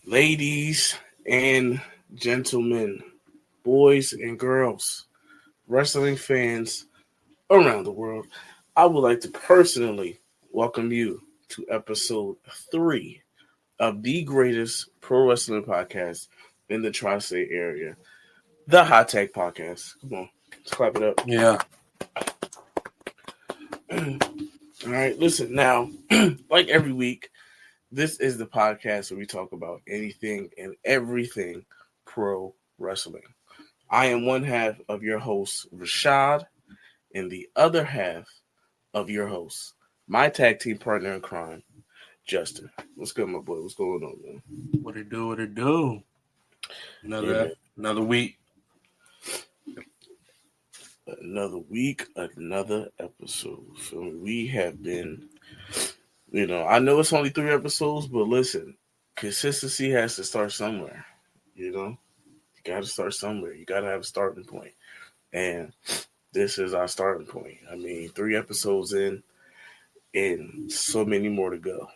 Ladies and gentlemen, boys and girls, wrestling fans around the world, I would like to personally welcome you to episode 3 of the greatest pro wrestling podcast in the tri-state area, the Hot Tag Podcast. Come on, let's clap it up. Yeah. All right, listen now, like every week, this is the podcast where we talk about anything and everything pro wrestling. I am one half of your host, Rashad, and the other half of your host, my tag team partner in crime, Justyn. What's good, my boy? What's going on, man? What it do? Another week. Another week, another episode. So we have been, I know it's only 3 episodes, but listen, consistency has to start somewhere. You got to start somewhere. You got to have a starting point. And this is our starting point. I mean, 3 episodes in and so many more to go.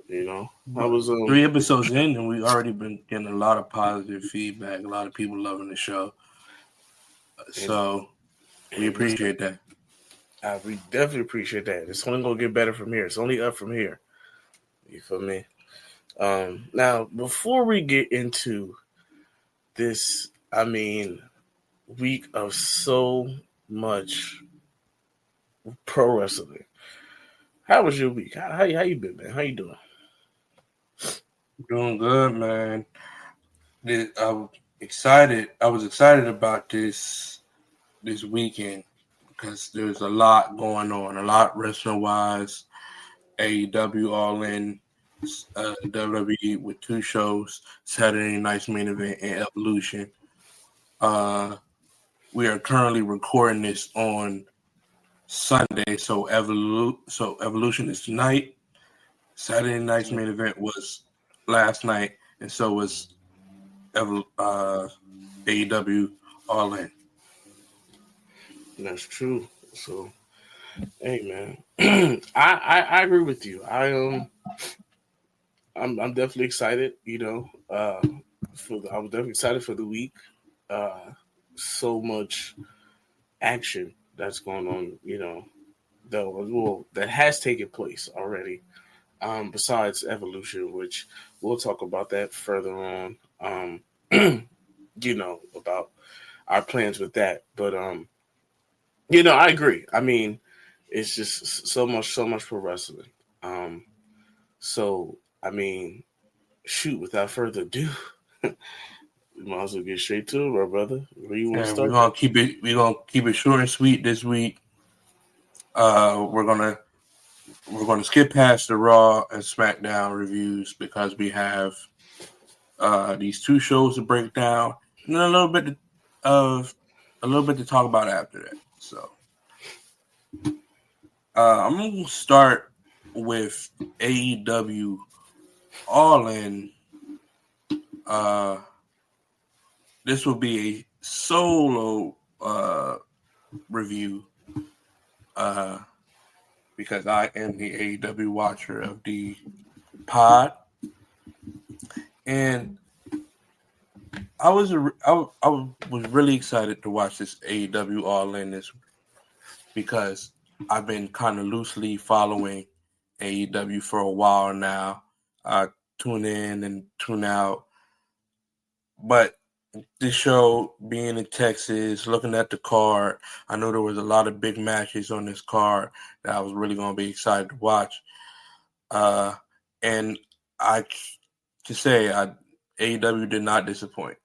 I was 3 episodes in, and we've already been getting a lot of positive feedback. A lot of people loving the show. So we appreciate that. We definitely appreciate that. It's only going to get better from here. It's only up from here. You feel me? Now, before we get into this, week of so much pro wrestling, how was your week? How you been, man? How you doing? Doing good, man. I was excited about this weekend because there's a lot going on, a lot wrestling wise. AEW All in, WWE with 2 shows, Saturday Night's Main Event and Evolution. We are currently recording this on Sunday, so Evolution is tonight. Saturday Night's Main Event was last night, and so was AEW All In. That's true. So, hey, man, I agree with you. I'm definitely excited. I was definitely excited for the week. So much action that's going on. That has taken place already. Besides Evolution, which we'll talk about that further on. About our plans with that. But I agree. I mean, it's just so much pro wrestling. Shoot, without further ado, we might as well get straight to it, my brother. Where you want to start? We're gonna keep it short and sweet this week. We're gonna skip past the Raw and SmackDown reviews because we have these 2 shows to break down and then a little bit to talk about after that. So I'm gonna start with AEW All In. This will be a solo review because I am the AEW watcher of the pod, and I was really excited to watch this AEW All In this because I've been kind of loosely following AEW for a while now. I tune in and tune out, but this show being in Texas, looking at the card, I know there was a lot of big matches on this card that I was really going to be excited to watch. And I can say AEW did not disappoint.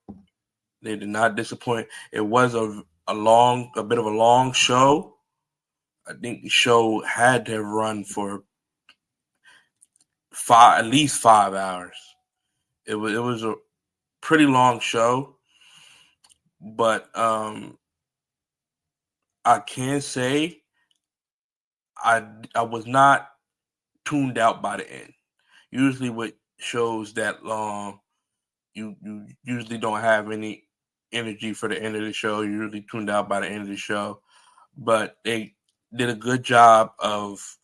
They did not disappoint. It was a bit of a long show. I think the show had to run for at least 5 hours. It was a pretty long show, but I can say I was not tuned out by the end. Usually with shows that long, you usually don't have any energy for the end of the show. You're usually tuned out by the end of the show. But they did a good job of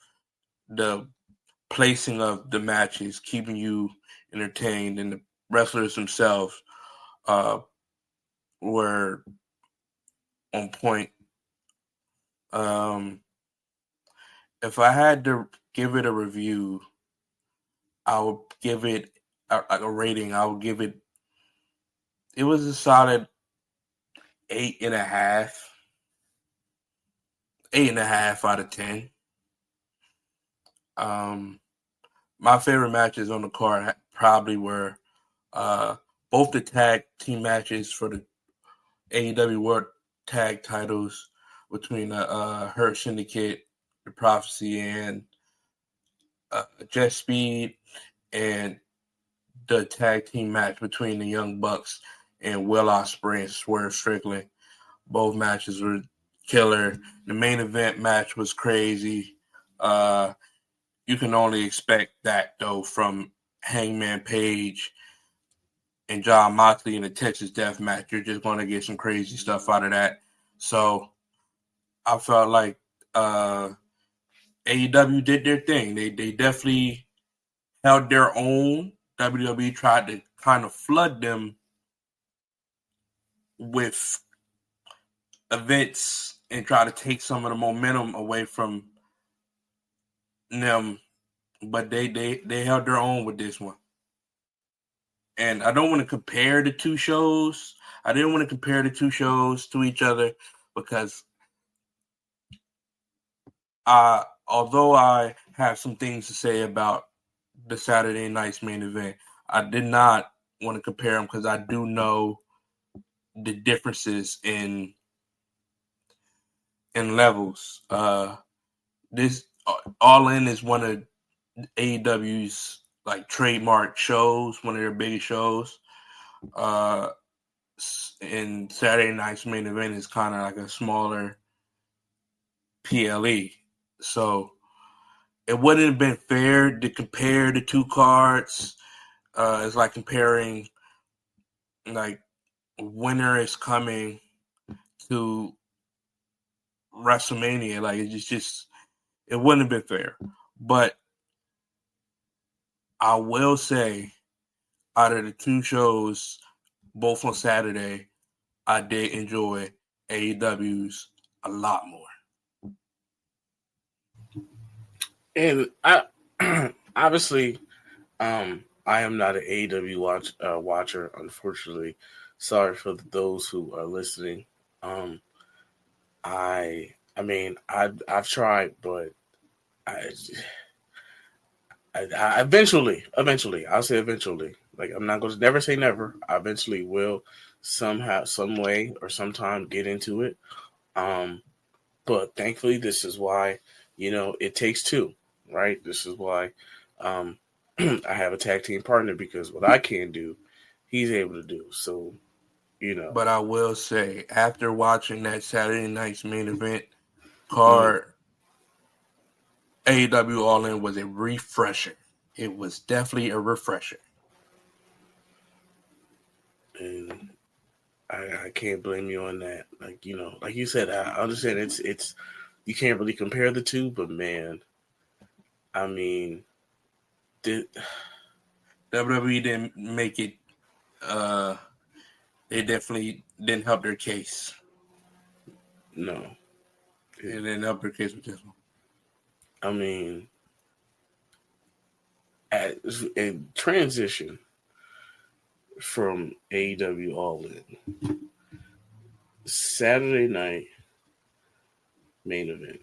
the placing of the matches, keeping you entertained, and wrestlers themselves were on point. If I had to give it a review, I would give it a rating. I would give it. It was a solid 8.5, 8.5 out of 10. My favorite matches on the card probably were both the tag team matches for the AEW World Tag Titles between the Hurt Syndicate, the Prophecy, and Jet Speed, and the tag team match between the Young Bucks and Will Ospreay and Swerve Strickland. Both matches were killer. The main event match was crazy. You can only expect that, though, from Hangman Page and John Moxley in the Texas Death Match. You're just going to get some crazy stuff out of that. So I felt like AEW did their thing. They definitely held their own. WWE tried to kind of flood them with events and try to take some of the momentum away from them, but they held their own with this one. And I don't want to compare the two shows. I didn't want to compare the two shows to each other because although I have some things to say about the Saturday night's main event, I did not want to compare them because I do know the differences in levels. This All In is one of AEW's like trademark shows, one of their biggest shows. And Saturday night's main event is kind of like a smaller PLE. So it wouldn't have been fair to compare the two cards. It's like comparing like Winter is Coming to WrestleMania. Like it's just it wouldn't have been fair. But I will say, out of the two shows, both on Saturday, I did enjoy AEW's a lot more. And I obviously, I am not an AEW watcher, unfortunately. Sorry for those who are listening. I mean, I've tried, but I, I eventually, I'll say eventually. Like I'm not going to never say never. I eventually will somehow, some way, or sometime get into it. Um, but thankfully, this is why it takes two, right? This is why I have a tag team partner because what I can do, he's able to do. So But I will say, after watching that Saturday night's main event mm, card, AEW All In was a refresher. It was definitely a refresher. and I can't blame you on that. Like like you said, I understand it's you can't really compare the two, but man, I mean, did WWE didn't make it. They definitely didn't help their case. no. They didn't help their case with this one. I mean, in transition from AEW All In Saturday night main event.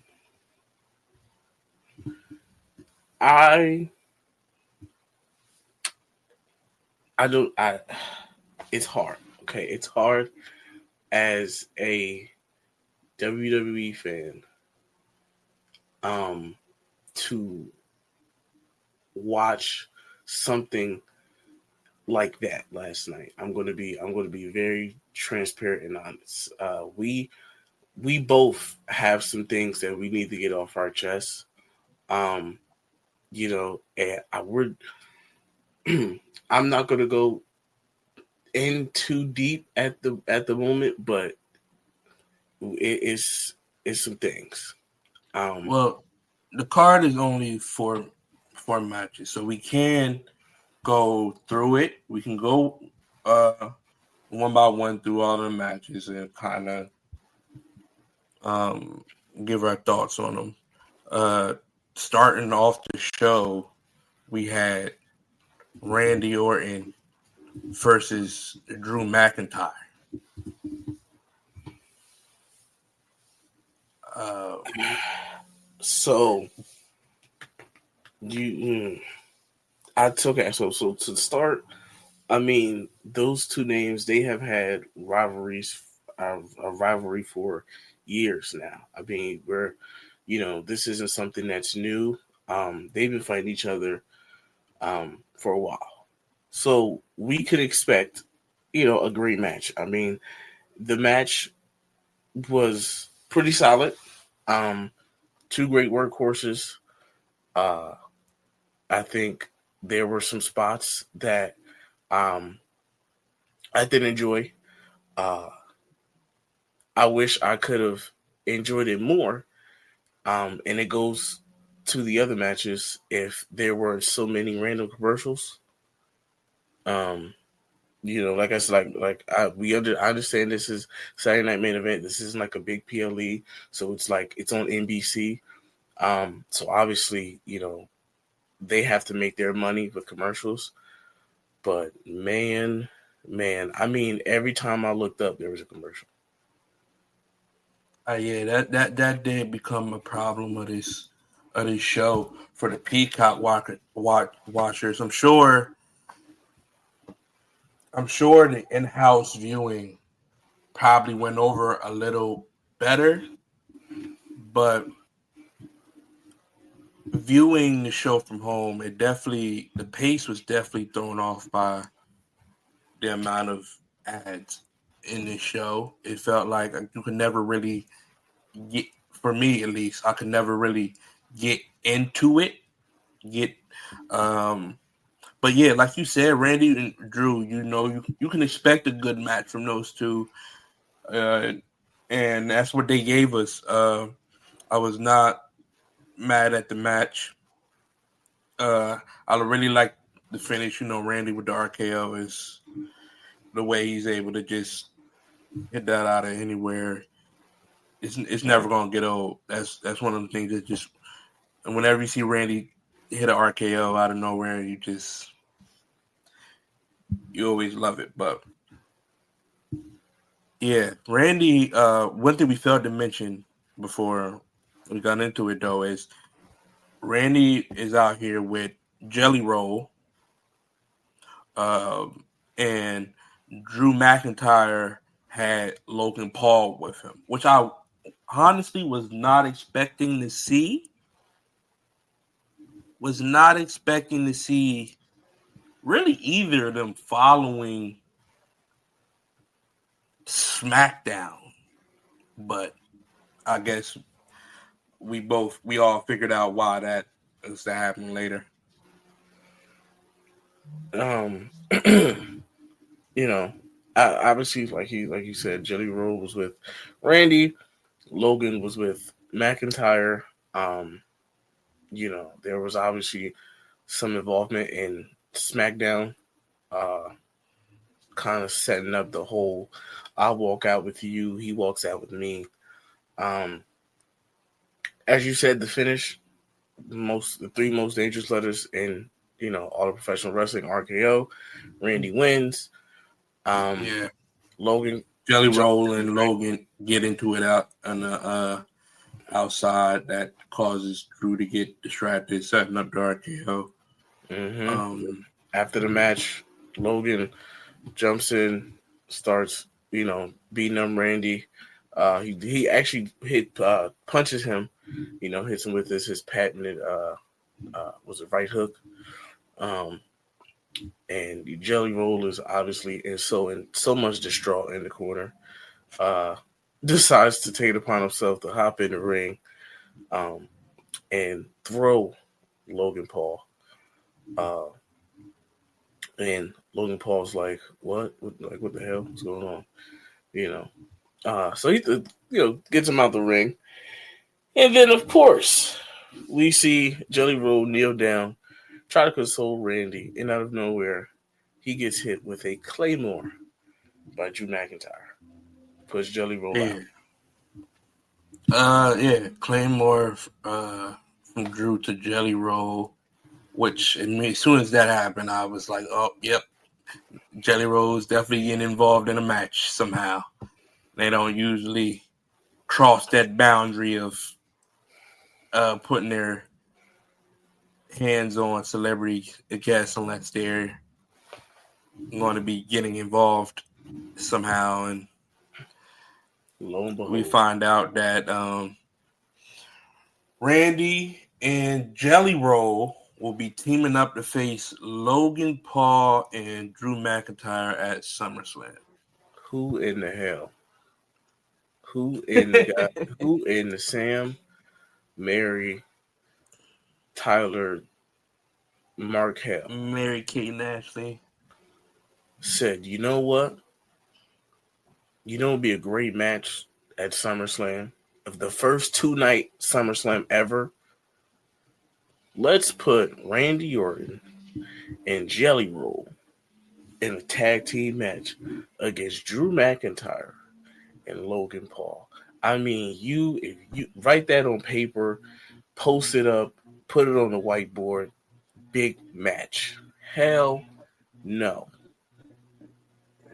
I I don't I it's hard. Okay, it's hard as a WWE fan um to watch something like that last night. I'm going to be very transparent and honest. We both have some things that we need to get off our chest. Um, and I would I'm not going to go in too deep at the moment, but it's some things. Um, Well, the card is only four matches, so we can go through it. We can go one by one through all the matches and kind of give our thoughts on them. Starting off the show, we had Randy Orton versus Drew McIntyre. So you, I took it. So to start, I mean, those two names, they have had rivalries, a rivalry for years now. I mean, this isn't something that's new. They've been fighting each other for a while, so we could expect, a great match. I mean, the match was pretty solid. Um, Two great workhorses. Uh, I think there were some spots that um, I did enjoy. Uh, I wish I could have enjoyed it more. And it goes to the other matches if there were so many random commercials. Um, like I said, I understand this is Saturday Night Main Event. This isn't like a big PLE, so it's like it's on NBC. So obviously, they have to make their money with commercials. But man, I mean, every time I looked up, there was a commercial. Yeah, that did become a problem of this show for the Peacock watchers. I'm sure the in-house viewing probably went over a little better, but viewing the show from home, the pace was definitely thrown off by the amount of ads in this show. It felt like you could never really get, for me at least, I could never really get into it. But yeah, like you said, Randy and Drew, you can expect a good match from those two, and that's what they gave us. I was not mad at the match. I really like the finish. Randy with the RKO is the way he's able to just hit that out of anywhere. It's never gonna get old. That's one of the things that just, and whenever you see Randy hit an RKO out of nowhere, you always love it. But yeah, Randy. One thing we failed to mention before we got into it though is Randy is out here with Jelly Roll, and Drew McIntyre had Logan Paul with him, which I honestly was not expecting to see. Was not expecting to see really either of them following SmackDown, but I guess we all figured out why that is to happen later. Um, you know, obviously, like you said, Jelly Roll was with Randy, Logan was with McIntyre. Um, there was obviously some involvement in SmackDown, uh, kind of setting up the whole "I walk out with you, he walks out with me." Um, as you said, the finish, the three most dangerous letters in all of professional wrestling, RKO. Randy wins. Yeah, Logan Jelly jumps Roll in and the ring. Logan get into it out on the outside that causes Drew to get distracted, setting up the RKO. Mm-hmm. After the match, Logan jumps in, starts beating up Randy. He actually punches him, hits him with his patented was it right hook. Um, and Jelly Roll is obviously in so much distraught in the corner. Uh, Decides to take it upon himself to hop in the ring, um, and throw Logan Paul. Uh, and Logan Paul's like, "What? What the hell? What's going on?" You know. So he gets him out the ring, and then of course we see Jelly Roll kneel down try to console Randy, and out of nowhere, he gets hit with a Claymore by Drew McIntyre. Push Jelly Roll Yeah. out. Yeah. Claymore from Drew to Jelly Roll, which as soon as that happened, I was like, oh, yep. Jelly Roll's definitely getting involved in a match somehow. They don't usually cross that boundary of putting their hands on celebrity guests unless they're going to be getting involved somehow. And Lo and we behold, find out that Randy and Jelly Roll will be teaming up to face Logan Paul and Drew McIntyre at SummerSlam. who in the hell? Who in the God? Who in the Sam, Mary, Tyler, Mark Hell Mary Kate and Ashley. said, you know what? You know, it'd be a great match at SummerSlam. Of the first 2 night SummerSlam ever, let's put Randy Orton and Jelly Roll in a tag team match against Drew McIntyre and Logan Paul. I mean, if you write that on paper, post it up, put it on the whiteboard, big match. Hell no.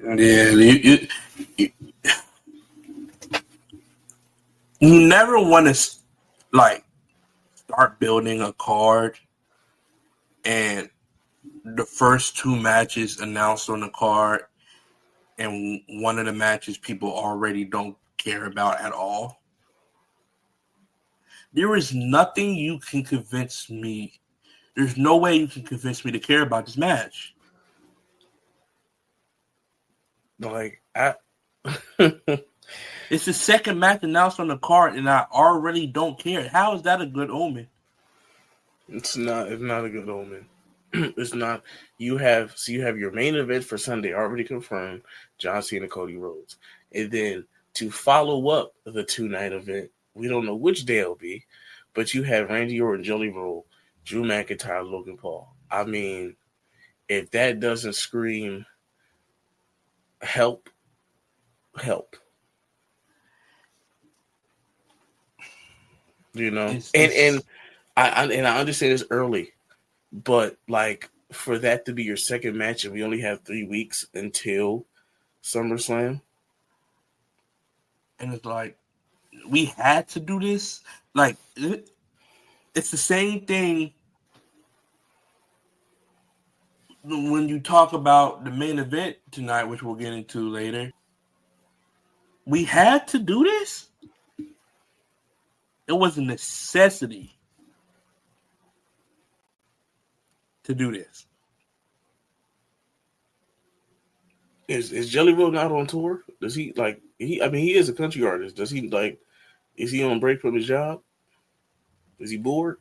Yeah, you, you never want to like start building a card and the first two matches announced on the card and one of the matches people already don't care about at all. There is nothing you can convince me. There's no way you can convince me to care about this match. Like I It's the second match announced on the card, and I already don't care. How is that a good omen? it's not a good omen. It's not. You have your main event for Sunday already confirmed, John Cena, Cody Rhodes, and then to follow up the 2 night event, we don't know which day it'll be, but you have Randy Orton, Jelly Roll, Drew McIntyre, Logan Paul. I mean, if that doesn't scream help, help, you know, It's and it's I understand it's early, but like for that to be your second match, and we only have 3 weeks until SummerSlam. and it's like we had to do this. Like it's the same thing when you talk about the main event tonight, which we'll get into later. We had to do this. It was a necessity to do this. Is Jelly Roll not on tour? Does he like he? I mean, he is a country artist. Does he like? Is he on break from his job? Is he bored?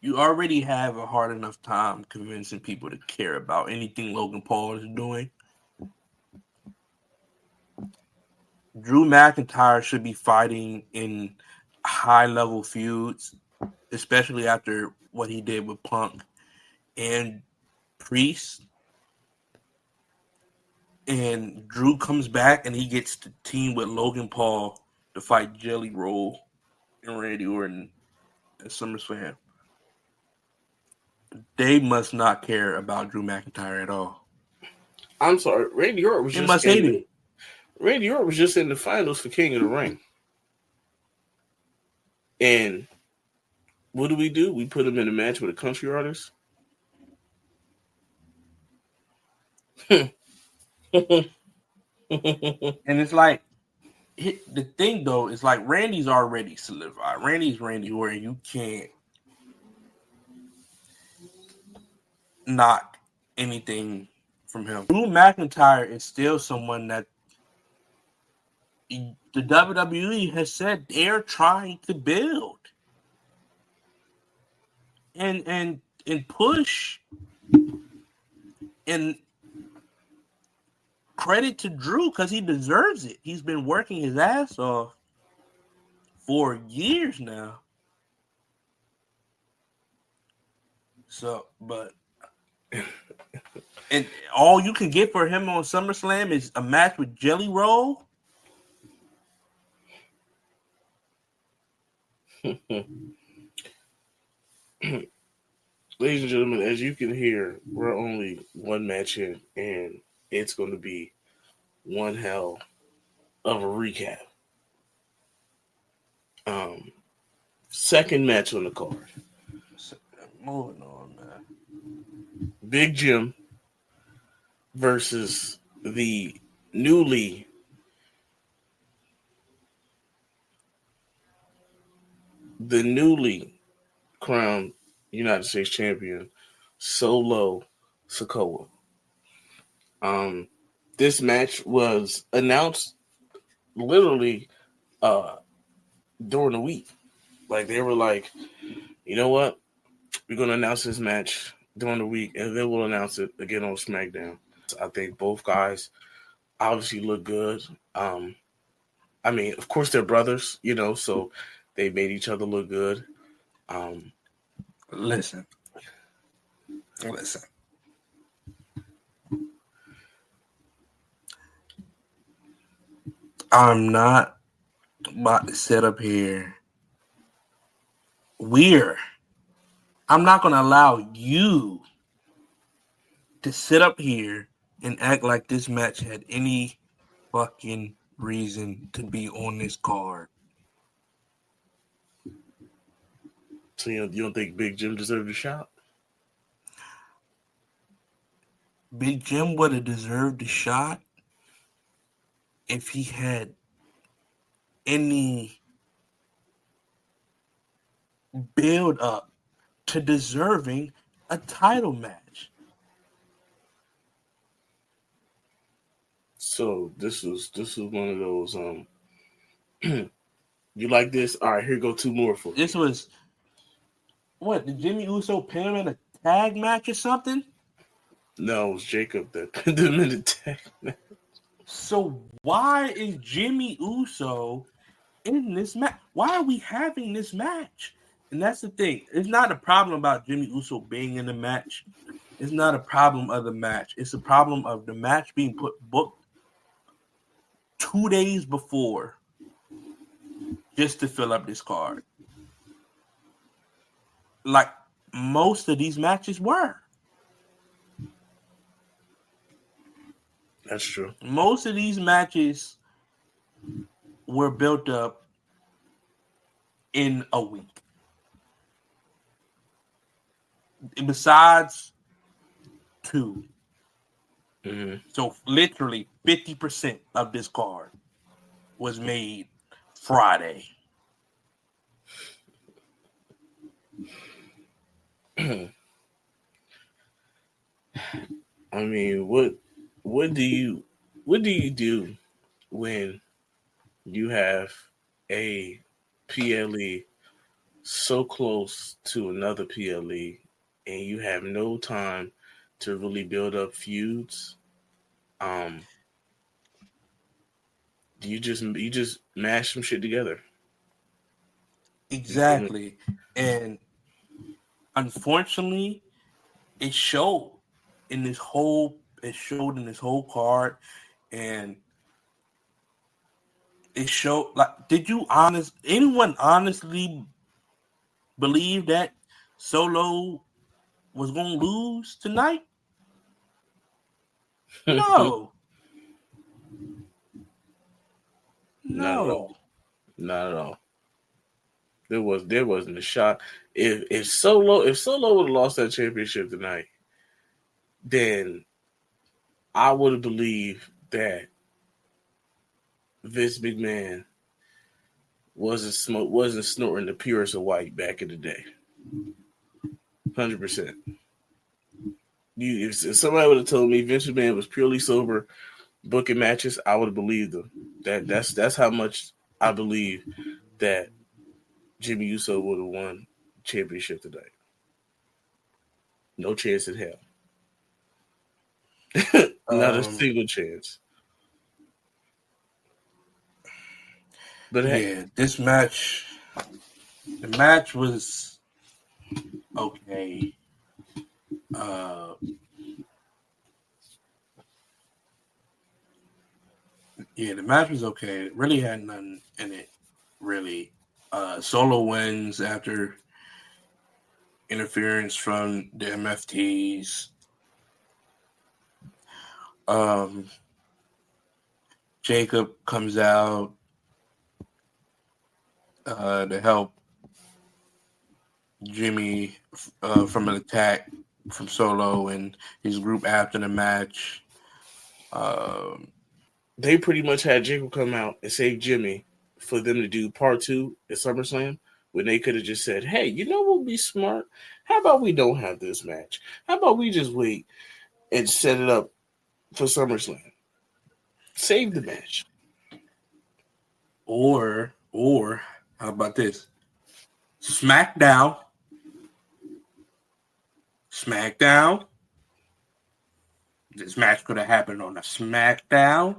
You already have a hard enough time convincing people to care about anything Logan Paul is doing. Drew McIntyre should be fighting in high level feuds, especially after what he did with Punk and Priest. And Drew comes back and he gets to team with Logan Paul to fight Jelly Roll and Randy Orton at SummerSlam. They must not care about Drew McIntyre at all. I'm sorry, Randy Orton was They just must hate him. Randy Orton was just in the finals for King of the Ring, and what do? We put him in a match with a country artist. And it's like, the thing though is like Randy's already solidified. Randy's Randy Orton. You can't knock anything from him. Drew McIntyre is still someone that the WWE has said they're trying to build and push. And credit to Drew because he deserves it. He's been working his ass off for years now. So, but and all you can get for him on SummerSlam is a match with Jelly Roll. Ladies and gentlemen, as you can hear, we're only one match in, and it's going to be one hell of a recap. Second match on the card. Moving on, man. Big Jim versus the newly crowned United States champion, Solo Sikoa. This match was announced literally during the week. Like they were like, you know what? We're gonna announce this match during the week, and then we'll announce it again on SmackDown. I think both guys obviously look good. I mean, of course they're brothers, so they made each other look good. Listen. I'm not about to sit up here. I'm not going to allow you to sit up here and act like this match had any fucking reason to be on this card. So you don't think Big Jim deserved a shot? Big Jim would have deserved a shot if he had any build up to deserving a title match. So this was one of those you like this? All right, here go two more for you. This was what, did Jimmy Uso pin him in a tag match or something? No, it was Jacob that pinned him in the tag match. So why is Jimmy Uso in this match? Why are we having this match? And that's the thing. It's not a problem about Jimmy Uso being in the match. It's not a problem of the match. It's a problem of the match being booked 2 days before just to fill up this card. Like most of these matches were. That's true. Most of these matches were built up in a week. Besides 2. Mm-hmm. So literally 50% of this card was made Friday. I mean, what do you do when you have a PLE so close to another PLE and you have no time to really build up feuds? You just mash some shit together. Exactly. And unfortunately, it showed in this whole card, and it showed, like, anyone honestly believe that Solo was gonna lose tonight? No. Not at all. Not at all. There wasn't a shot. If Solo would have lost that championship tonight, then I would have believed that Vince McMahon wasn't snorting the purest of white back in the day. 100%. If somebody would have told me Vince McMahon was purely sober booking matches, I would have believed them. That's how much I believe that Jimmy Uso would have won the championship tonight. No chance in hell. Not a single chance. But hey, yeah, the match was okay. Yeah, the match was okay. It really had nothing in it, really. Solo wins after interference from the MFTs. Jacob comes out to help Jimmy from an attack from Solo and his group after the match. They pretty much had Jacob come out and save Jimmy for them to do part 2 at SummerSlam when they could have just said, hey, you know what would be smart? How about we don't have this match? How about we just wait and set it up for SummerSlam? Save the match. Or how about this? SmackDown. This match could have happened on a SmackDown.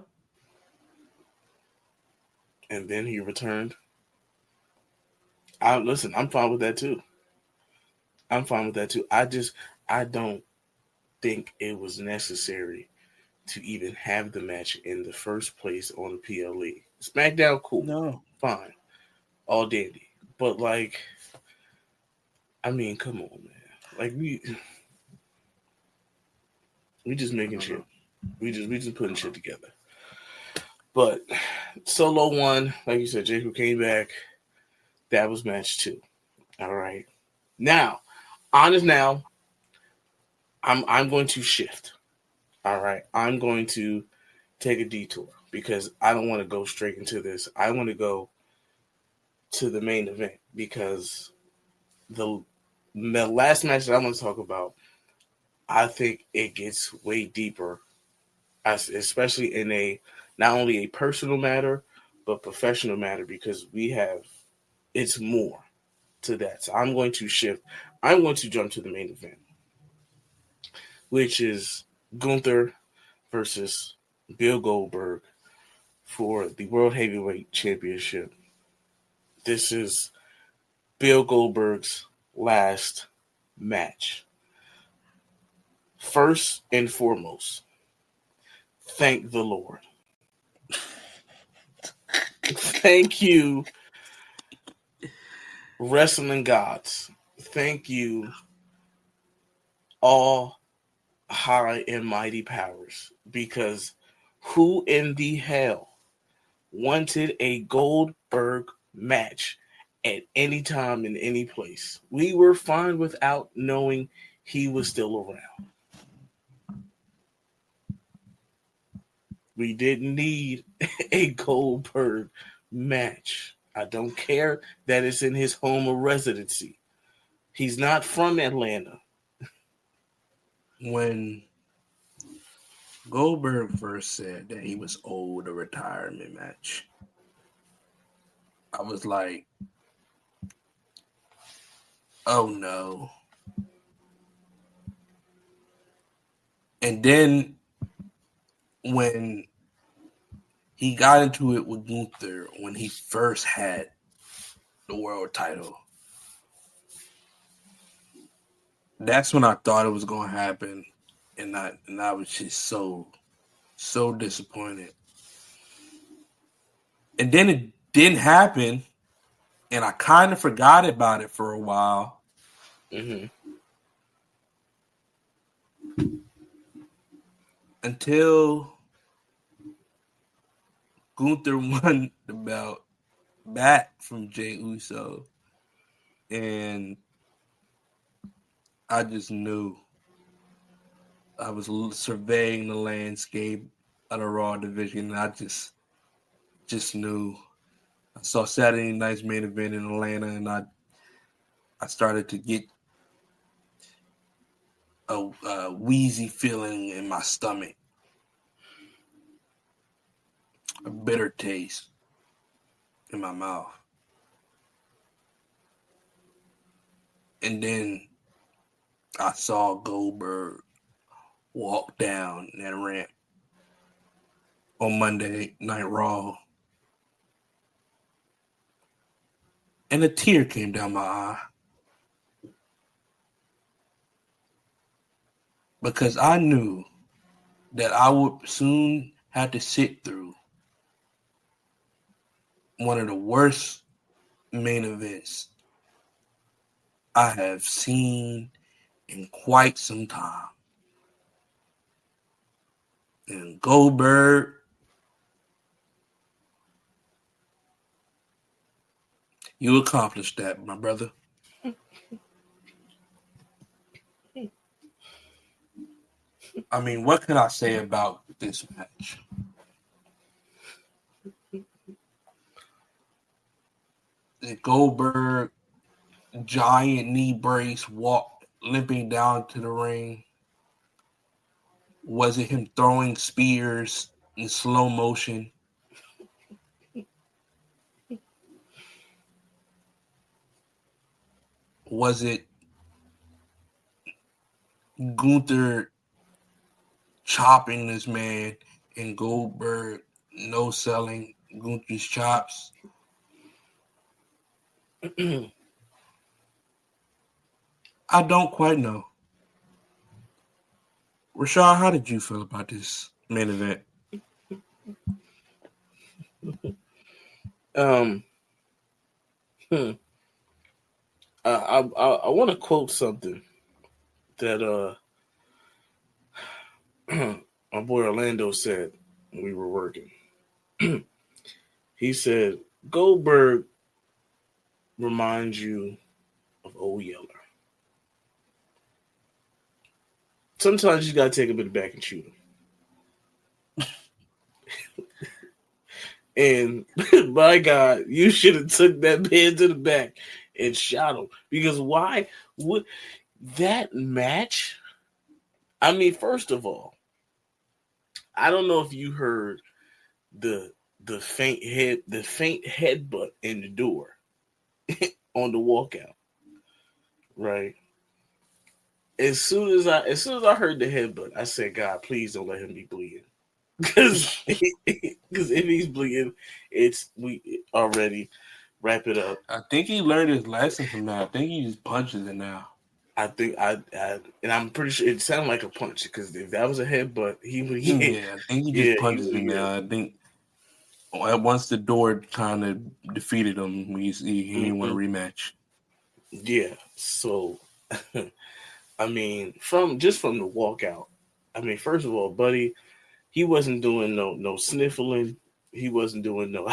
And then he returned. Listen, I'm fine with that too. I don't think it was necessary to even have the match in the first place on the PLE. SmackDown, cool. No. Fine. All dandy. But like, I mean, come on, man. Like we just making shit. We just putting shit together. But Solo won, like you said, Jacob came back. That was match 2. All right. Now, honest now, I'm going to shift. All right. I'm going to take a detour because I don't want to go straight into this. I want to go to the main event because the last match that I want to talk about, I think it gets way deeper, especially in a not only a personal matter but professional matter because it's more to that. So I'm going to shift. I'm going to jump to the main event, which is Gunther versus Bill Goldberg for the World Heavyweight Championship. This is Bill Goldberg's last match. First and foremost, thank the Lord. Thank you, wrestling gods. Thank you, all high and mighty powers. Because who in the hell wanted a Goldberg match at any time in any place? We were fine without knowing he was still around. We didn't need a Goldberg match. I don't care that it's in his home of residency. He's not from Atlanta. When Goldberg first said that he was owed a retirement match, I was like, oh no. And then when he got into it with Gunther when he first had the world title, that's when I thought it was going to happen, and I was just so disappointed. And then it didn't happen, and I kind of forgot about it for a while. Mm-hmm. Until Gunther won the belt back from Jey Uso, and I just knew. I was surveying the landscape of the Raw division, and I just knew. I saw Saturday night's main event in Atlanta, and I started to get a wheezy feeling in my stomach, a bitter taste in my mouth. And then I saw Goldberg walk down that ramp on Monday Night Raw, and a tear came down my eye. because I knew that I would soon have to sit through one of the worst main events I have seen in quite some time. And Goldberg, you accomplished that, my brother. I mean, what can I say about this match? The Goldberg giant knee brace walk limping down to the ring. Was it him throwing spears in slow motion? Was it Gunther chopping this man and Goldberg no selling Gunther's chops? I don't quite know. Rashad, how did you feel about this main event? um, hmm. I want to quote something that my boy Orlando said when we were working. He said Goldberg reminds you of Old Yeller. Sometimes you gotta take a bit back and shoot him. And my God, you should have took that man to the back and shot him. Because why would that match? I mean, first of all, I don't know if you heard the the faint headbutt in the door on the walkout, right? As soon as I heard the headbutt, I said, God, please don't let him be bleeding. Because if he's bleeding, it's we already wrap it up. I think he learned his lesson from that. I think he just punches it now. I think and I'm pretty sure it sounded like a punch because if that was a headbutt, he would get Yeah, I think he yeah just he punches would it get. now. I think once the door kind of defeated him, he didn't want a Mm-hmm. rematch. Yeah, so I mean, from the walkout, I mean, first of all, buddy, he wasn't doing no sniffling. He wasn't doing no.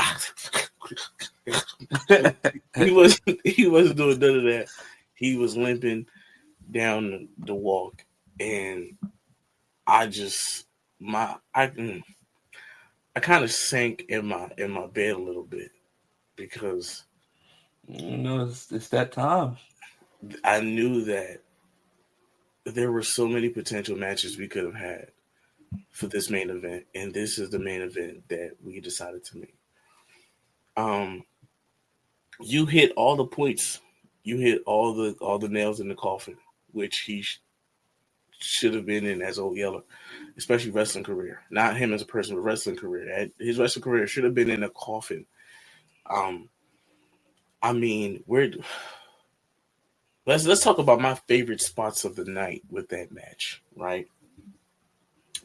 He wasn't doing none of that. He was limping down the walk, and I just my I kind of sank in my bed a little bit because It's that time. I knew that there were so many potential matches we could have had for this main event, and this is the main event that we decided to make. Um, you hit all the points. You hit all the nails in the coffin, which he should have been in as Old Yeller, especially wrestling career. Not him as a person, but wrestling career. His wrestling career should have been in a coffin. Um, I mean, we're let's talk about my favorite spots of the night with that match. Right,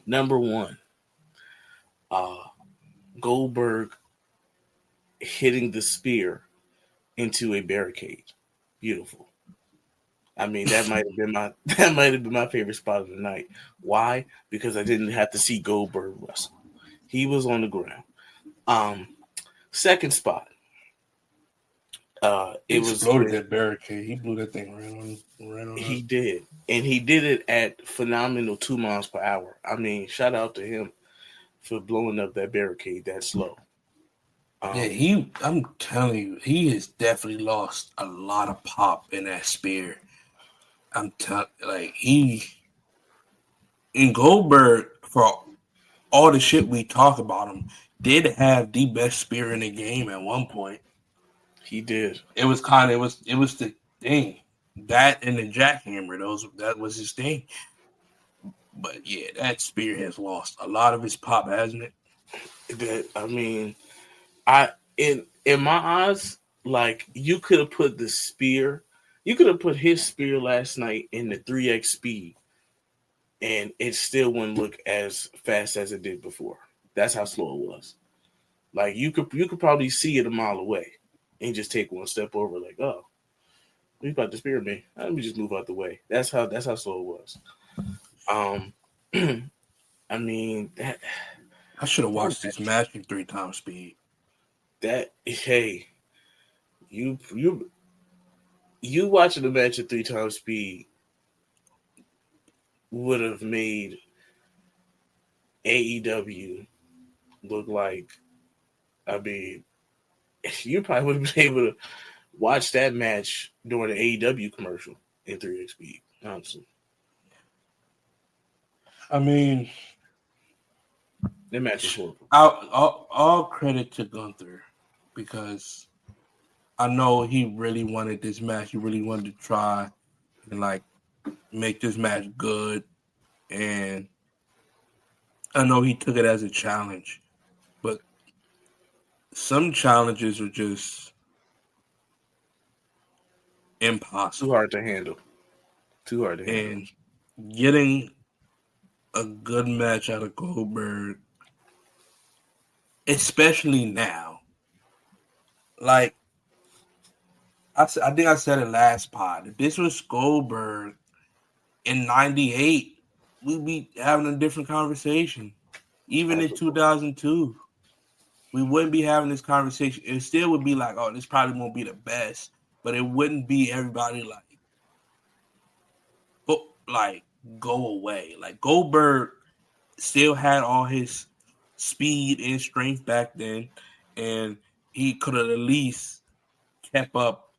number one, uh, Goldberg hitting the spear into a barricade. Beautiful. I mean, that might have been my that might have been my favorite spot of the night. Why? Because I didn't have to see Goldberg wrestle. He was on the ground. Um, Second spot. He It was exploded when that barricade. He blew that thing right on he up. did, and he did it at phenomenal 2 miles per hour. I mean, shout out to him for blowing up that barricade that slow. Yeah, Um, I'm telling you, he has definitely lost a lot of pop in that spear. I'm telling, like, he in Goldberg, for all the shit we talk about him, did have the best spear in the game at one point. he did. It was the thing. That and the jackhammer, that was his thing. But yeah, that spear has lost a lot of its pop, hasn't it? That I mean, I in my eyes, like you could have put the spear, you could have put his spear last night in the 3x speed, and it still wouldn't look as fast as it did before. That's how slow it was. Like you could probably see it a mile away and just take one step over, like, oh, he's about to spear me. Let me just move out the way. That's how slow it was. Um I mean I should have that watched this match in 3 times speed. that hey, you you you watching the match at 3 times speed would have made AEW look like, I mean, you probably would have been able to watch that match during the AEW commercial in 3x speed, honestly. I mean, That match was horrible. all credit to Gunther because I know he really wanted this match. He really wanted to try and like make this match good, and I know he took it as a challenge. But some challenges are just Too impossible, hard to handle. Too hard to handle. and getting a good match out of Goldberg, especially now, like I think I said it last pod. If this was Goldberg in '98, we'd be having a different conversation. Even in Absolutely. 2002, we wouldn't be having this conversation. It still would be like, oh, this probably won't be the best, but it wouldn't be everybody like go away. Like Goldberg still had all his speed and strength back then, and he could have at least kept up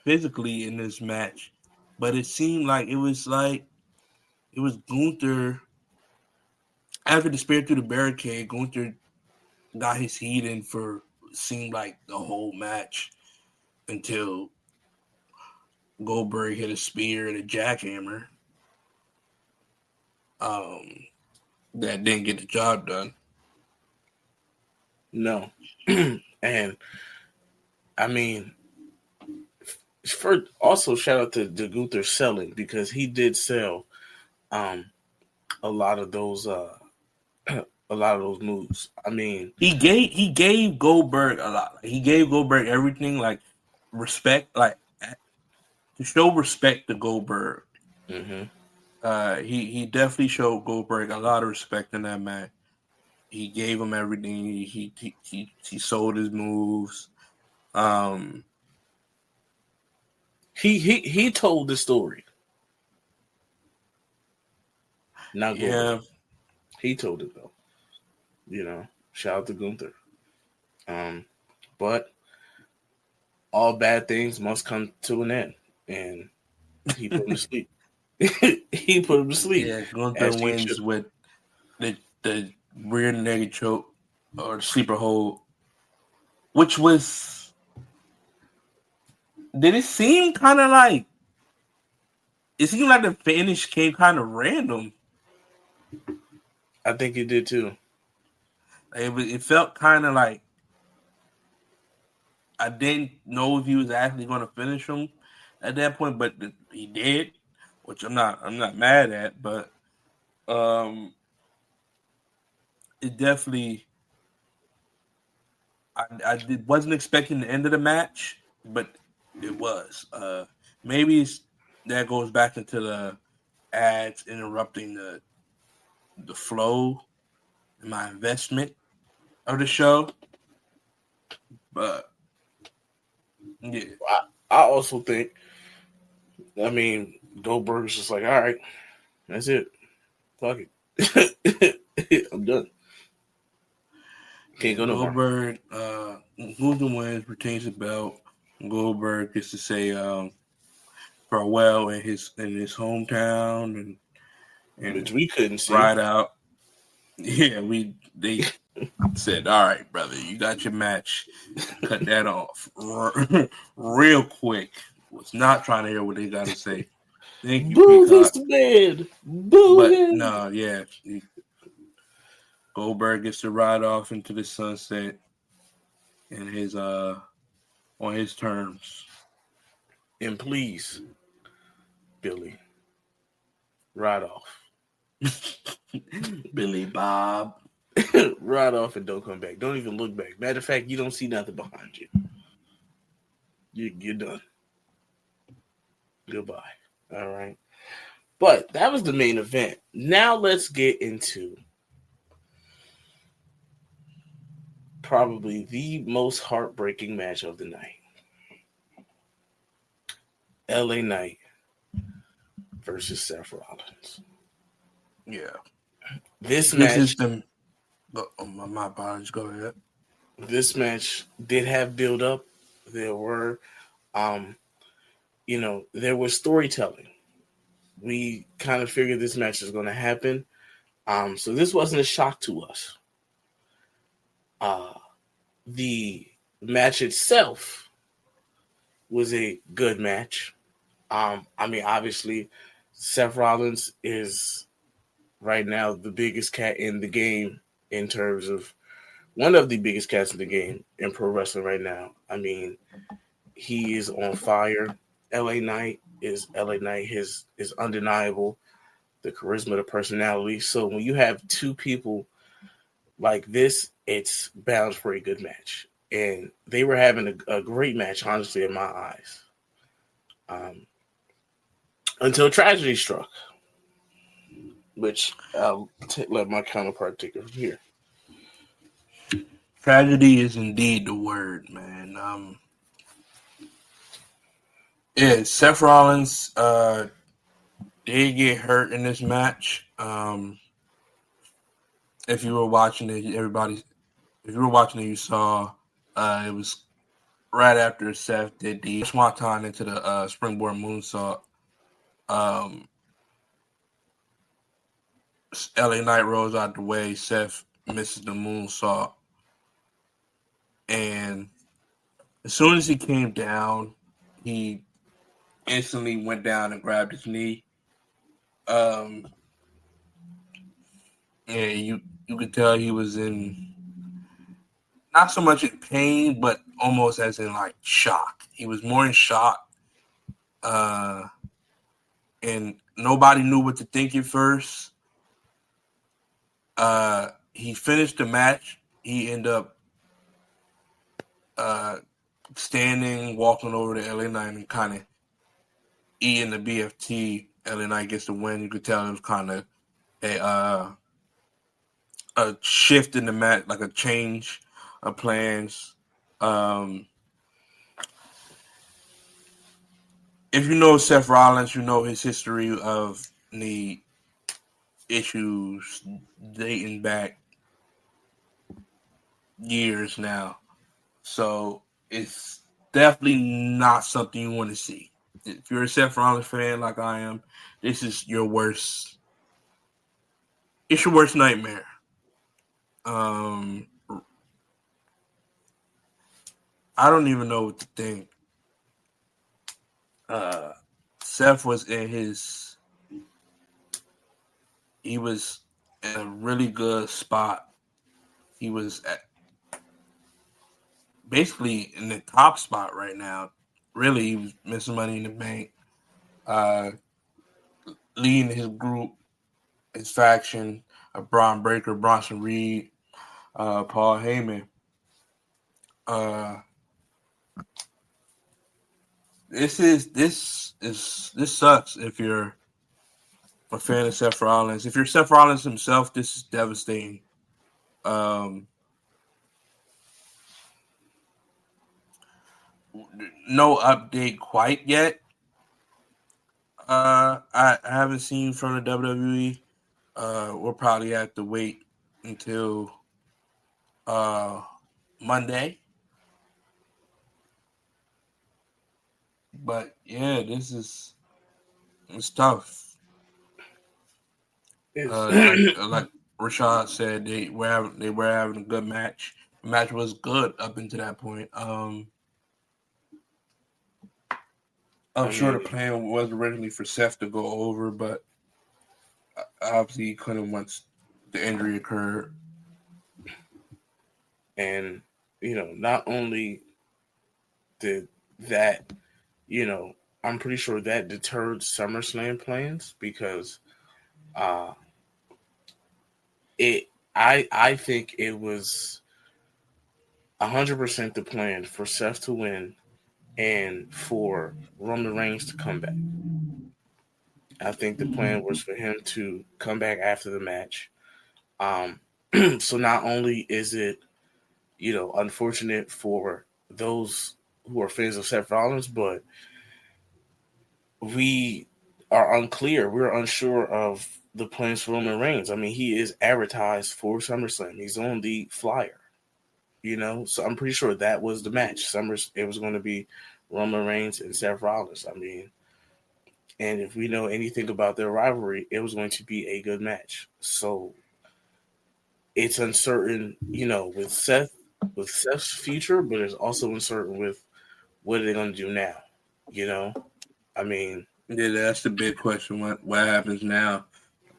physically in this match. But it seemed like it was Gunther after the spear through the barricade. Gunther got his heat in for seemed like the whole match until Goldberg hit a spear and a jackhammer. Um, that didn't get the job done. No. And I mean, for also shout out to Gunther selling, because he did sell um a lot of those a lot of those moves. I mean, He gave Goldberg a lot. He gave Goldberg everything, like respect, like to show respect to Goldberg. mhm. He definitely showed Goldberg a lot of respect in that match. He gave him everything. He sold his moves. Um, He told the story, not yeah, Goldberg. He told it though. Shout out to Gunther. Um, but all bad things must come to an end, and he put him to sleep. He put him to sleep, yeah. Gunther as he should. wins with the rear naked choke or the sleeper hold, which was did it seem kind of like it seemed like the finish came kind of random. I think he did too. It felt kind of like I didn't know if he was actually going to finish him at that point, but he did, which I'm not mad at, but um, it definitely wasn't expecting the end of the match, but it was. Maybe that goes back into the ads interrupting the flow and my investment of the show, but yeah, I also think. I mean, Goldberg's just like, all right, that's it. Fuck it. I'm done. Can't yeah. go no more. Goldberg, Gunther wins, retains the belt. Goldberg gets to say farewell in his hometown Which and we couldn't see. ride out. Yeah, they said, "All right, brother, you got your match. Cut that off real quick." Was not trying to hear what they got to say. Thank you, Boo this Peacock. man. Boo But him. no, yeah, Goldberg gets to ride off into the sunset in his on his terms. And please, Billy, ride off. Billy Bob. Ride off and don't come back. Don't even look back. Matter of fact, you don't see nothing behind you. You're done. Goodbye. All right. But that was the main event. Now let's get into probably the most heartbreaking match of the night. LA Knight versus Seth Rollins. Yeah. This This match is the. Oh, my apologies. Go ahead. this match did have build up. There were um there was storytelling. We kind of figured this match was going to happen. So this wasn't a shock to us. Uh, the match itself was a good match. I mean, obviously, Seth Rollins is right now the biggest cat in the game in terms of one of the biggest cats in the game in pro wrestling right now. I mean, he is on fire. LA Knight is LA Knight. His is undeniable. The charisma, the personality. So when you have two people like this, it's bound for a good match. And they were having a great match, honestly, in my eyes. Um, until tragedy struck, which I'll let my counterpart take it from here. Tragedy is indeed the word, man. Yeah, Seth Rollins did get hurt in this match. If you were watching it, if you were watching it, you saw it was right after Seth did the swanton into the springboard moonsault. Um, LA Knight rolls out the way. Seth misses the moonsault, and as soon as he came down, he instantly went down and grabbed his knee. Um, and you could tell he was in not so much in pain, but almost as in like shock. He was more in shock, uh, and nobody knew what to think at first. He finished the match. He ended up uh, standing, walking over to LA Knight and kind of eating the BFT. LA Knight gets the win. You could tell it was kind of a shift in the match, like a change of plans. Um, if you know Seth Rollins, you know his history of knee issues dating back years now. So it's definitely not something you want to see. If you're a Seth Rollins fan like I am, this is your worst. It's your worst nightmare. Um, I don't even know what to think. Uh, Seth was in his. He was in a really good spot. He was basically in the top spot right now. Really, he was missing Money in the Bank, uh, leading his group, his faction, Braun Breaker, Bronson Reed, Paul Heyman. Uh, this sucks if you're a fan of Seth Rollins. If you're Seth Rollins himself, this is devastating. Um, no update quite yet. I haven't seen from the WWE. We'll probably have to wait until uh, Monday. But yeah, it's tough. It's Like Rashad said, they were having a good match. The match was good up until that point. I'm I sure the mean, plan was originally for Seth to go over, but obviously he couldn't once the injury occurred. and not only did that, I'm pretty sure that deterred SummerSlam plans because uh I think it was 100% the plan for Seth to win and for Roman Reigns to come back. I think the plan was for him to come back after the match. Um, so not only is it, unfortunate for those who are fans of Seth Rollins, but we are unclear. We're unsure of the plans for Roman Reigns. I mean, he is advertised for SummerSlam. He's on the flyer, So I'm pretty sure that was the match. It was going to be Roman Reigns and Seth Rollins. I mean, and if we know anything about their rivalry, it was going to be a good match. So it's uncertain, with Seth's future, but it's also uncertain with what are they going to do now. You know, I mean, Yeah, that's the big question. What happens now?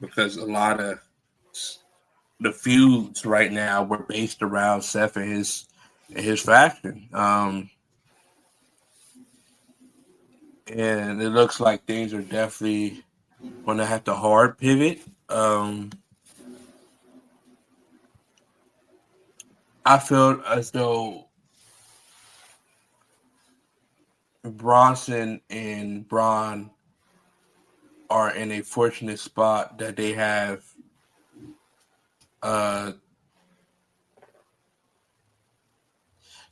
Because a lot of the feuds right now were based around Seth and his faction. And it looks like things are definitely going to have to hard pivot. I feel as though Bronson and Braun are in a fortunate spot that uh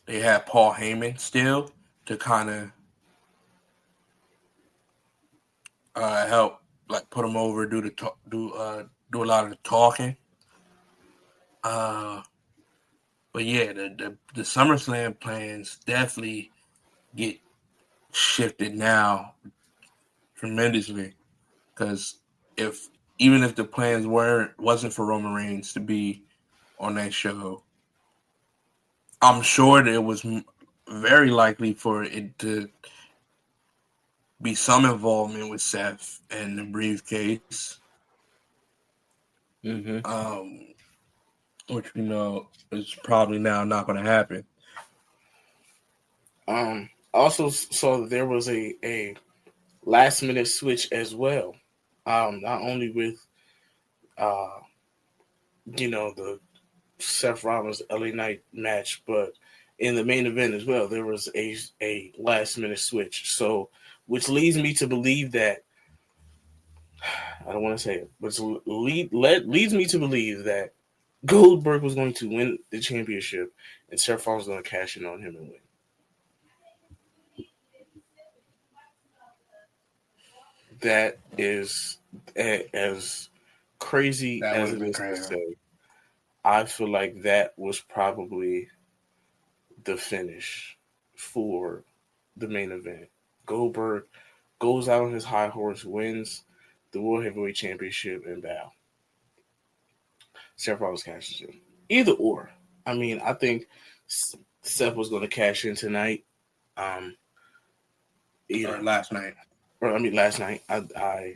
they have Paul Heyman still to kind of help like put them over, do a lot of the talking. Uh, but yeah, the SummerSlam plans definitely get shifted now tremendously because if even if the plans wasn't for Roman Reigns to be on that show, I'm sure that it was very likely for it to be some involvement with Seth and the briefcase, mm-hmm. um, which we know is probably now not going to happen. Also saw that there was a last minute switch as well. Not only with uh, the Seth Rollins LA Knight match, but in the main event as well, there was a last minute switch. So, which leads me to believe that I don't want to say it, but leads me to believe that Goldberg was going to win the championship, and Seth Rollins was going to cash in on him and win. That is as crazy That would as have it been is to crazy. say. I feel like that was probably the finish for the main event. Goldberg goes out on his high horse, wins the World Heavyweight Championship, and bow. Seth Rollins cashes in. Either or. I mean, I think Seth was going to cash in tonight. Um, you Or know, last night. or I mean, last night. I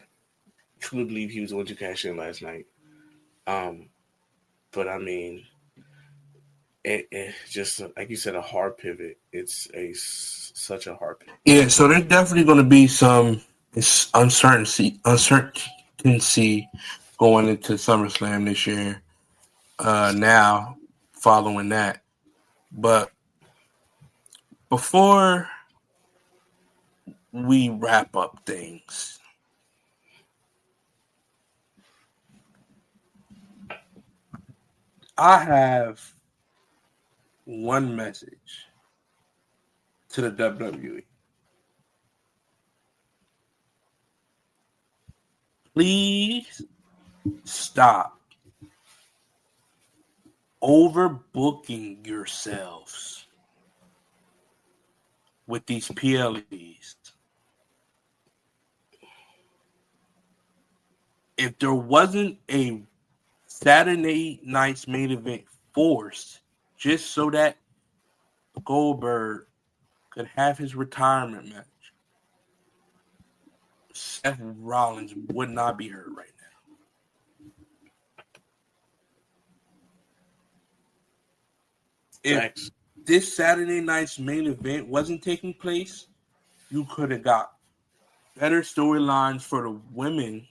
truly believe he was going to cash in last night. Um, but I mean, it just like you said, a hard pivot. It's such a hard pivot. Yeah, so there's definitely going to be some uncertainty going into SummerSlam this year. Now, following that, but before we wrap up things, I have one message to the WWE. Please stop overbooking yourselves with these PLEs. If there wasn't a Saturday night's main event forced just so that Goldberg could have his retirement match, Seth Rollins would not be hurt right now. If Facts. this Saturday night's main event wasn't taking place, you could have got better storylines for the women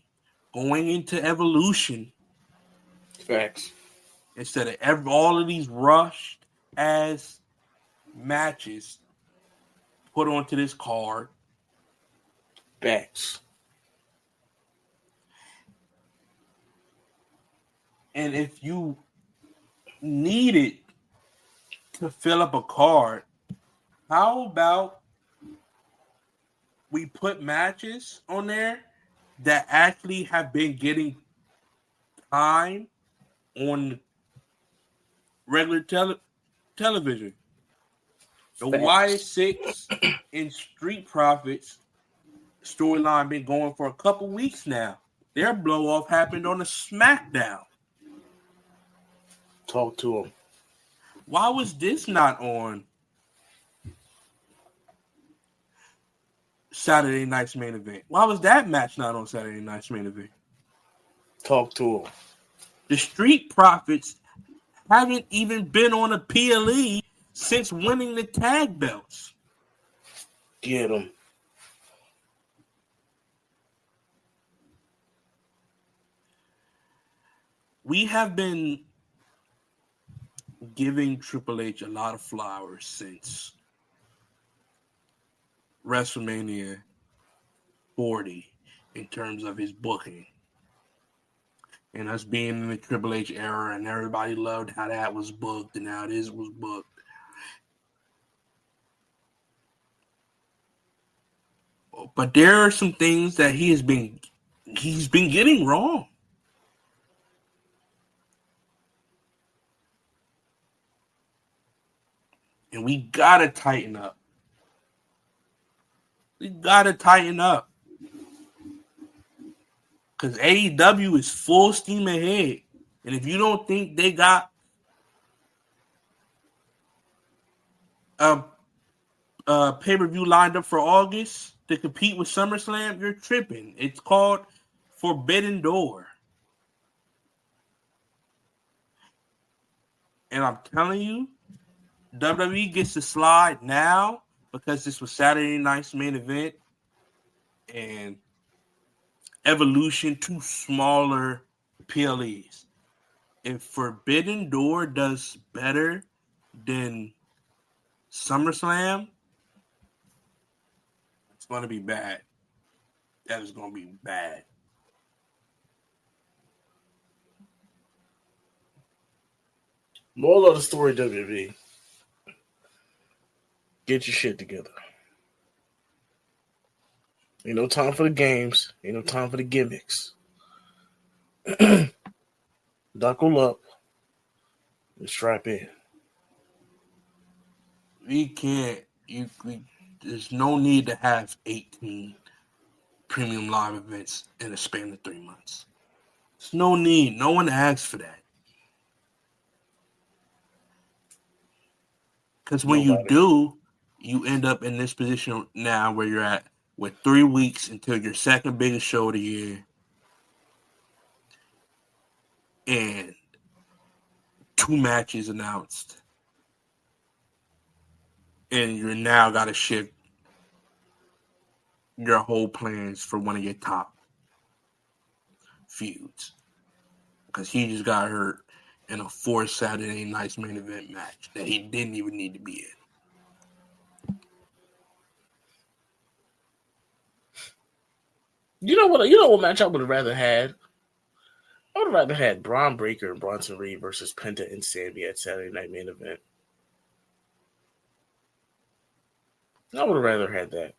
going into Evolution Facts. Instead of all of these rushed ass matches put onto this card. Facts. And if you needed to fill up a card, how about we put matches on there that actually have been getting time on regular television? The Facts. Y6 and Street Profits storyline been going for a couple weeks now. Their blow off happened on a SmackDown. Talk to him. Why was this not on Saturday night's main event? Why was that match not on Saturday night's main event? Talk to him. The Street Profits haven't even been on a PLE since winning the tag belts. Get them. We have been giving Triple H a lot of flowers since WrestleMania 40 in terms of his booking. And us being in the Triple H era, and everybody loved how that was booked and how this was booked. But there are some things that he's been getting wrong. And we gotta tighten up. Because AEW is full steam ahead. And if you don't think they got a pay-per-view lined up for August to compete with SummerSlam, you're tripping. It's called Forbidden Door. And I'm telling you, WWE gets to slide now because this was Saturday night's main event and Evolution, two smaller PLEs. If Forbidden Door does better than SummerSlam, it's going to be bad. That is going to be bad. Moral of the story, WWE. Get your shit together. Ain't no time for the games. Ain't no time for the gimmicks. Buckle up and strap in. We can't. There's no need to have 18 premium live events in a span of 3 months. There's no need. No one asked for that. Because when you do, you end up in this position now where you're at with 3 weeks until your second biggest show of the year and 2 matches announced. And you're now got to shift your whole plans for one of your top feuds. Because he just got hurt in a forced Saturday night's main event match that he didn't even need to be in. You know what match I would have rather had? I would have rather had Braun Breaker and Bronson Reed versus Penta and Sammy at Saturday Night Main Event. I would have rather had that.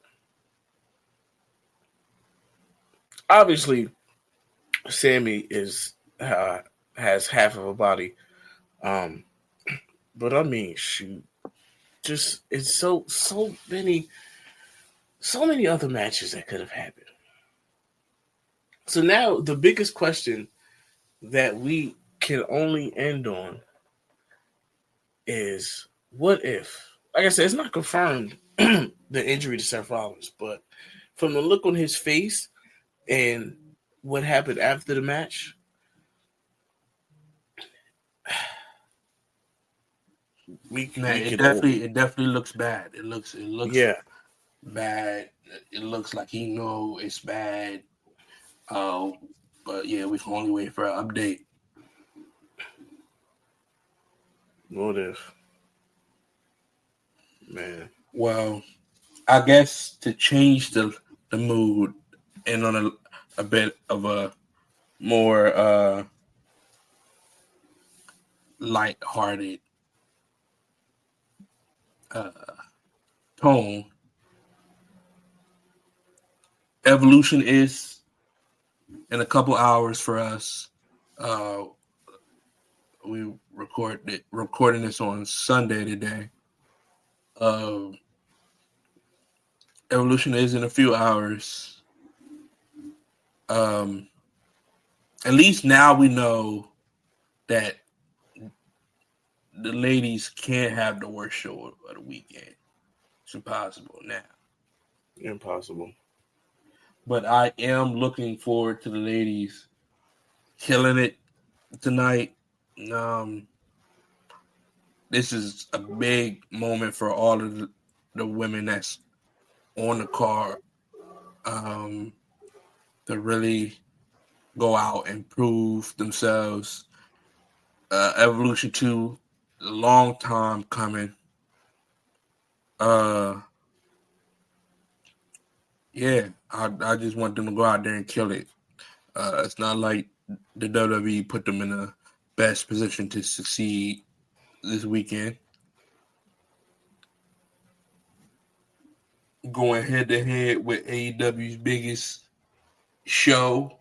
Obviously, Sammy has half of a body, but I mean, shoot, just it's so many other matches that could have happened. So now the biggest question that we can only end on is, what if? Like I said, it's not confirmed the injury to Seth Rollins, but from the look on his face and what happened after the match, it definitely looks bad. It looks bad. It looks like he know it's bad. But yeah, we can only wait for an update. What if, man? Well, I guess to change the mood and on a bit of a more light-hearted uh, tone, Evolution is in a couple hours for us. Uh, we recording this on Sunday today. Uh, Evolution is in a few hours. At least now we know that the ladies can't have the worst show of the weekend. It's impossible now. Impossible. But I am looking forward to the ladies killing it tonight. This is a big moment for all of the women that's on the card to really go out and prove themselves. Evolution 2, a long time coming. Yeah, I just want them to go out there and kill it. It's not like the WWE put them in the best position to succeed this weekend. Going head to head with AEW's biggest show.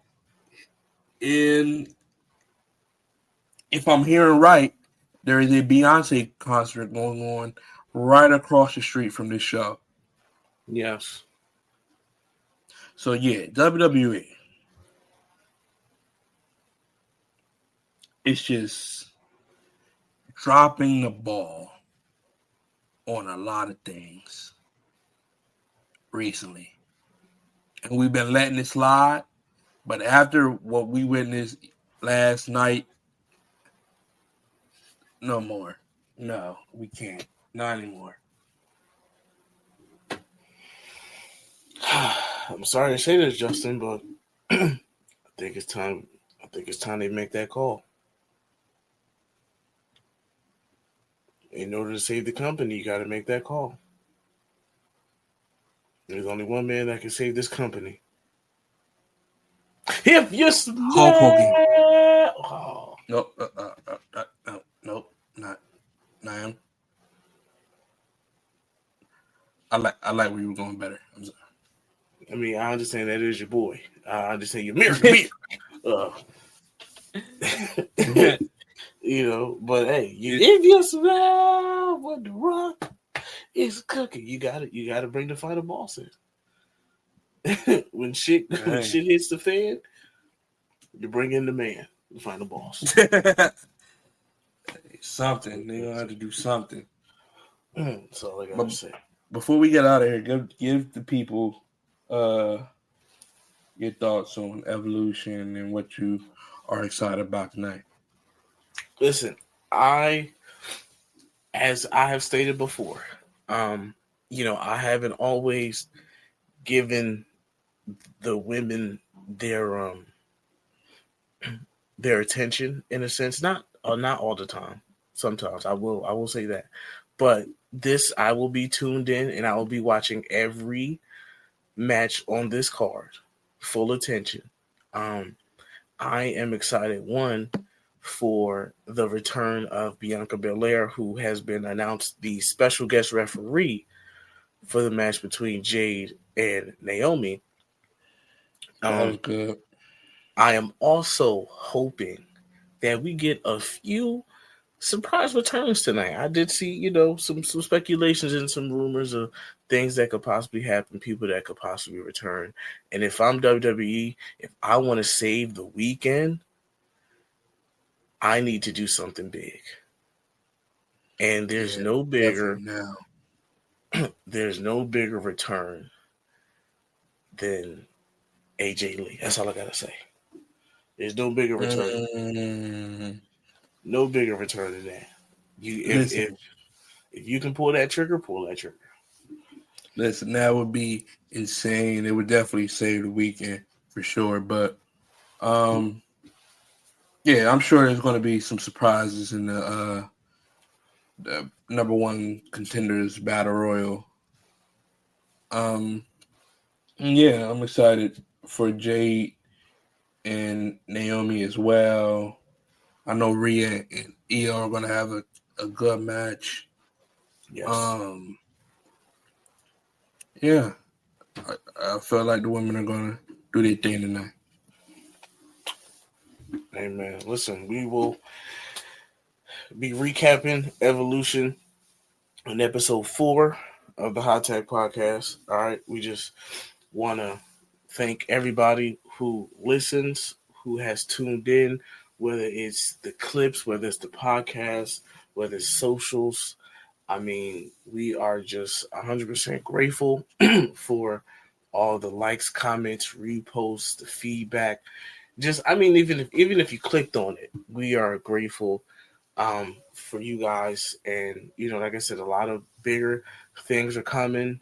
And if I'm hearing right, there is a Beyonce concert going on right across the street from this show. Yes. So yeah, WWE. It's just dropping the ball on a lot of things recently. And we've been letting it slide. But after what we witnessed last night, no more. No, we can't. Not anymore. I'm sorry to say this, Justin, but I think it's time. I think it's time they make that call. In order to save the company, you got to make that call. There's only one man that can save this company. If you Hulk Hogan. Oh. Nope. Nope. Not him. I like where you were going better. I'm sorry. I mean, I understand that is your boy. I understand your mirror. You know, but hey, if you smell what the rock is cooking, you gotta bring the final boss in. when shit hits the fan, you bring in the man, the final boss. Something. They're gonna have to do something. That's all I gotta say. Before we get out of here, give the people your thoughts on Evolution and what you are excited about tonight. Listen, as I have stated before, I haven't always given the women their attention in a sense, not all the time. Sometimes I will say that, but this I will be tuned in and I will be watching every match on this card, full attention. I am excited for the return of Bianca Belair, who has been announced the special guest referee for the match between Jade and Naomi. That was good. I am also hoping that we get a few surprise returns tonight. I did see, some speculations and some rumors of things that could possibly happen, people that could possibly return. And if I'm WWE, if I want to save the weekend, I need to do something big. And there's no bigger return than AJ Lee. That's all I gotta say. There's no bigger return. No bigger return than that. If you can pull that trigger, pull that trigger. Listen, that would be insane. It would definitely save the weekend for sure. But yeah, I'm sure there's going to be some surprises in the the number one contenders battle royal. Yeah, I'm excited for Jade and Naomi as well. I know Rhea and Io are gonna have a good match. Yes. Um, yeah, I feel like the women are gonna do their thing tonight. Amen. Listen, we will be recapping Evolution in episode 4 of the Hot Tag Podcast. All right. We just want to thank everybody who listens, who has tuned in, whether it's the clips, whether it's the podcast, whether it's socials. I mean, we are just 100% grateful for all the likes, comments, reposts, the feedback. Just, I mean, even if you clicked on it, we are grateful for you guys. And like I said, a lot of bigger things are coming.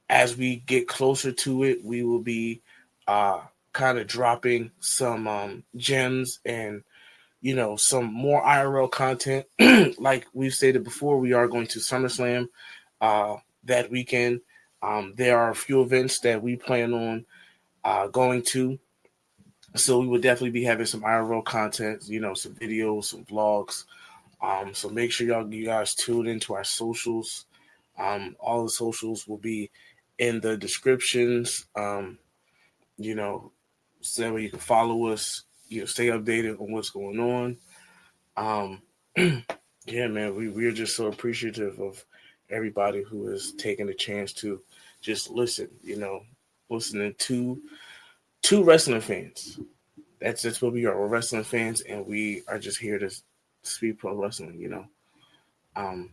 As we get closer to it, we will be uh, kind of dropping some gems and some more IRL content. Like we've stated before, we are going to SummerSlam uh, that weekend. There are a few events that we plan on going to. So we will definitely be having some IRL content, some videos, some vlogs. So make sure you guys tune into our socials. All the socials will be in the descriptions. So that way you can follow us. Stay updated on what's going on. Um, yeah, man, we're just so appreciative of everybody who is taking the chance to just listen. Listening to two wrestling fans. That's what we are. We're wrestling fans, and we are just here to speak pro wrestling. Um,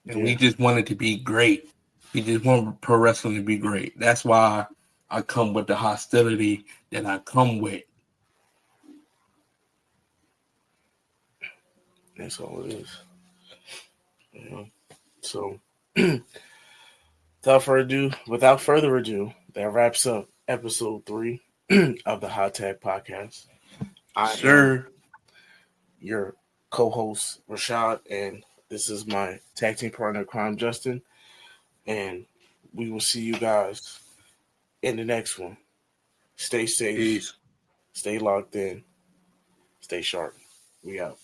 And we yeah, just want it to be great. We just want pro wrestling to be great. That's why I come with the hostility that I come with. that's all it is. So, without further ado, that wraps up episode 3 of the Hot Tag Podcast. I am Sir, your co-host Rashad, and this is my tag team partner, Crime Justyn, and we will see you guys in the next one. Stay safe, peace. stay locked in, stay sharp. We out.